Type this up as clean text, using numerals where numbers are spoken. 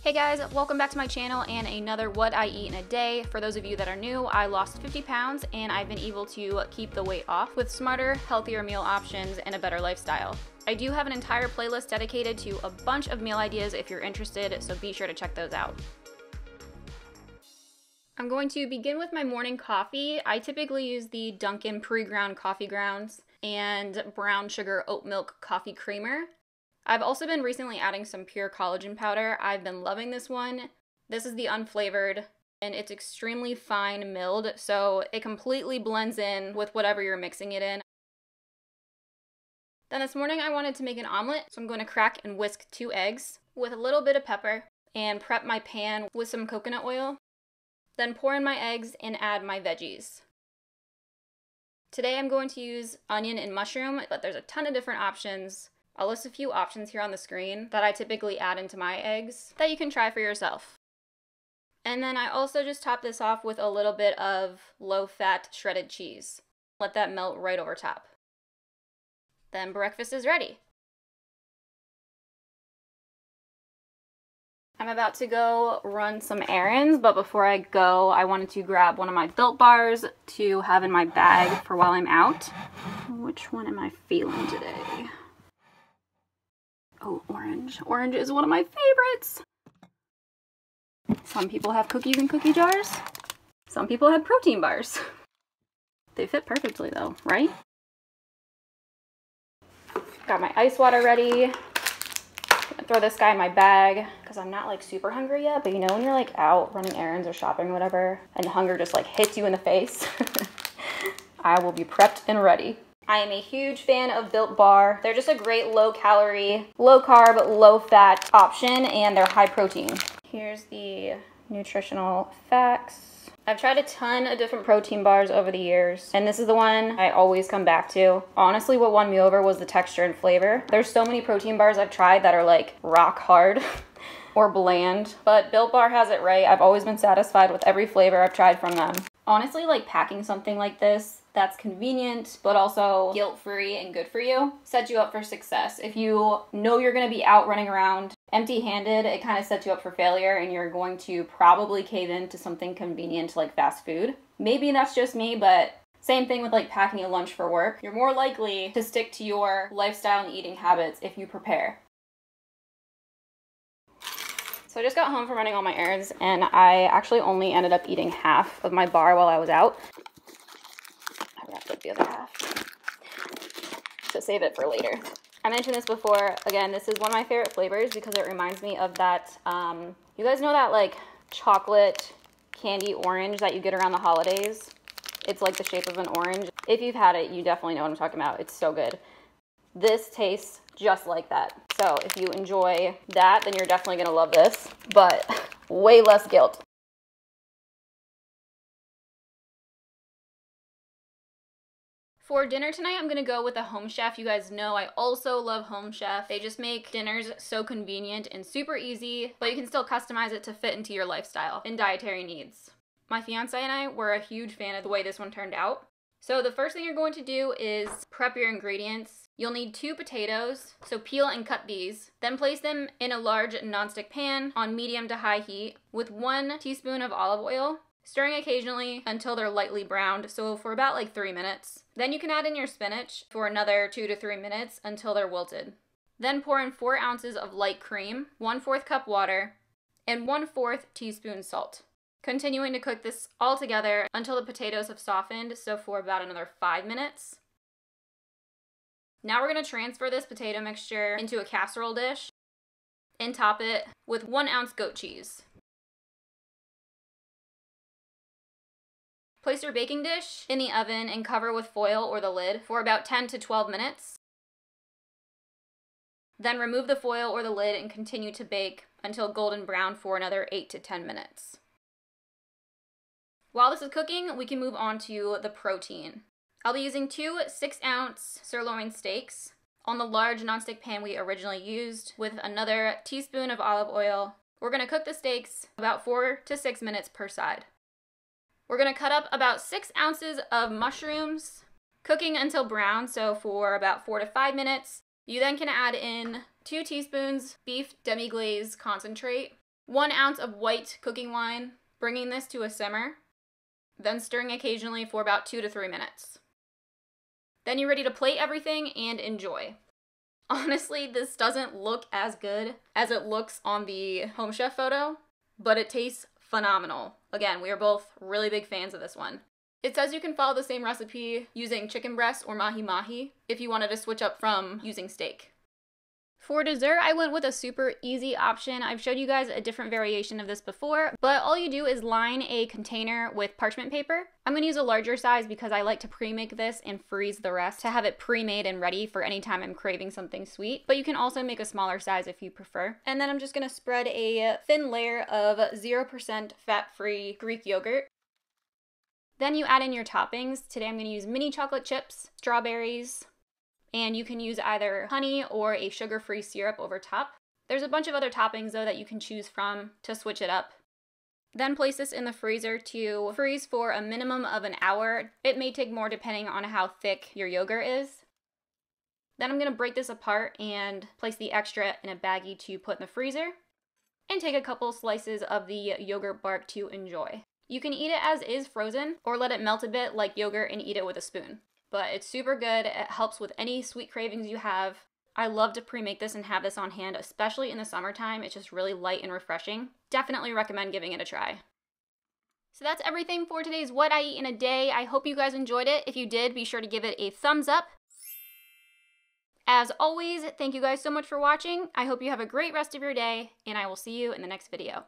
Hey guys, welcome back to my channel and another What I Eat in a Day. For those of you that are new, I lost 50 pounds and I've been able to keep the weight off with smarter, healthier meal options and a better lifestyle. I do have an entire playlist dedicated to a bunch of meal ideas if you're interested, so be sure to check those out. I'm going to begin with my morning coffee. I typically use the Dunkin' pre-ground coffee grounds and brown sugar oat milk coffee creamer. I've also been recently adding some pure collagen powder. I've been loving this one. This is the unflavored, and it's extremely fine milled, so it completely blends in with whatever you're mixing it in. Then this morning I wanted to make an omelet, so I'm going to crack and whisk 2 eggs with a little bit of pepper and prep my pan with some coconut oil. Then pour in my eggs and add my veggies. Today I'm going to use onion and mushroom, but there's a ton of different options. I'll list a few options here on the screen that I typically add into my eggs that you can try for yourself. And then I also just top this off with a little bit of low-fat shredded cheese. Let that melt right over top. Then breakfast is ready. I'm about to go run some errands, but before I go, I wanted to grab one of my Built Bars to have in my bag for while I'm out. Which one am I feeling today? Oh, orange. Orange is one of my favorites. Some people have cookies in cookie jars. Some people have protein bars. They fit perfectly though, right? Got my ice water ready. Gonna throw this guy in my bag because I'm not like super hungry yet, but you know when you're like out running errands or shopping or whatever and hunger just like hits you in the face? I will be prepped and ready. I am a huge fan of Built Bar. They're just a great low calorie, low carb, low fat option, and they're high protein. Here's the nutritional facts. I've tried a ton of different protein bars over the years, and this is the one I always come back to. Honestly, what won me over was the texture and flavor. There's so many protein bars I've tried that are like rock hard or bland, but Built Bar has it right. I've always been satisfied with every flavor I've tried from them. Honestly, like packing something like this that's convenient, but also guilt-free and good for you, sets you up for success. If you know you're gonna be out running around empty-handed, it kind of sets you up for failure and you're going to probably cave into something convenient like fast food. Maybe that's just me, but same thing with like packing a lunch for work. You're more likely to stick to your lifestyle and eating habits if you prepare. So I just got home from running all my errands and I actually only ended up eating half of my bar while I was out. I wrapped up the other half to save it for later. I mentioned this before. Again, this is one of my favorite flavors because it reminds me of that, you guys know that like chocolate candy orange that you get around the holidays? It's like the shape of an orange. If you've had it, you definitely know what I'm talking about. It's so good. This tastes just like that. So if you enjoy that, then you're definitely gonna love this, but way less guilt. For dinner tonight, I'm gonna go with a Homechef. You guys know I also love Homechef. They just make dinners so convenient and super easy, but you can still customize it to fit into your lifestyle and dietary needs. My fiance and I were a huge fan of the way this one turned out. So the first thing you're going to do is prep your ingredients. You'll need 2 potatoes, so peel and cut these. Then place them in a large nonstick pan on medium to high heat with 1 teaspoon of olive oil, stirring occasionally until they're lightly browned, so for about like 3 minutes. Then you can add in your spinach for another 2 to 3 minutes until they're wilted. Then pour in 4 ounces of light cream, 1/4 cup water, and 1/4 teaspoon salt. Continuing to cook this all together until the potatoes have softened, so for about another 5 minutes. Now we're going to transfer this potato mixture into a casserole dish and top it with 1 ounce goat cheese. Place your baking dish in the oven and cover with foil or the lid for about 10 to 12 minutes. Then remove the foil or the lid and continue to bake until golden brown for another 8 to 10 minutes. While this is cooking, we can move on to the protein. I'll be using 2 6-ounce sirloin steaks on the large nonstick pan we originally used with another teaspoon of olive oil. We're going to cook the steaks about 4 to 6 minutes per side. We're going to cut up about 6 ounces of mushrooms, cooking until brown, so for about 4 to 5 minutes. You then can add in 2 teaspoons beef demi-glaze concentrate, 1 ounce of white cooking wine, bringing this to a simmer, then stirring occasionally for about 2 to 3 minutes. Then you're ready to plate everything and enjoy. Honestly, this doesn't look as good as it looks on the Homechef photo, but it tastes phenomenal. Again, we are both really big fans of this one. It says you can follow the same recipe using chicken breast or mahi-mahi if you wanted to switch up from using steak. For dessert, I went with a super easy option. I've showed you guys a different variation of this before, but all you do is line a container with parchment paper. I'm going to use a larger size because I like to pre-make this and freeze the rest to have it pre-made and ready for any time I'm craving something sweet, but you can also make a smaller size if you prefer. And then I'm just going to spread a thin layer of 0% fat-free Greek yogurt. Then you add in your toppings. Today I'm going to use mini chocolate chips, strawberries, and you can use either honey or a sugar-free syrup over top. There's a bunch of other toppings though that you can choose from to switch it up. Then place this in the freezer to freeze for a minimum of an hour. It may take more depending on how thick your yogurt is. Then I'm going to break this apart and place the extra in a baggie to put in the freezer. And take a couple slices of the yogurt bark to enjoy. You can eat it as is frozen or let it melt a bit like yogurt and eat it with a spoon. But it's super good. It helps with any sweet cravings you have. I love to pre-make this and have this on hand, especially in the summertime. It's just really light and refreshing. Definitely recommend giving it a try. So that's everything for today's What I Eat in a Day. I hope you guys enjoyed it. If you did, be sure to give it a thumbs up. As always, thank you guys so much for watching. I hope you have a great rest of your day, and I will see you in the next video.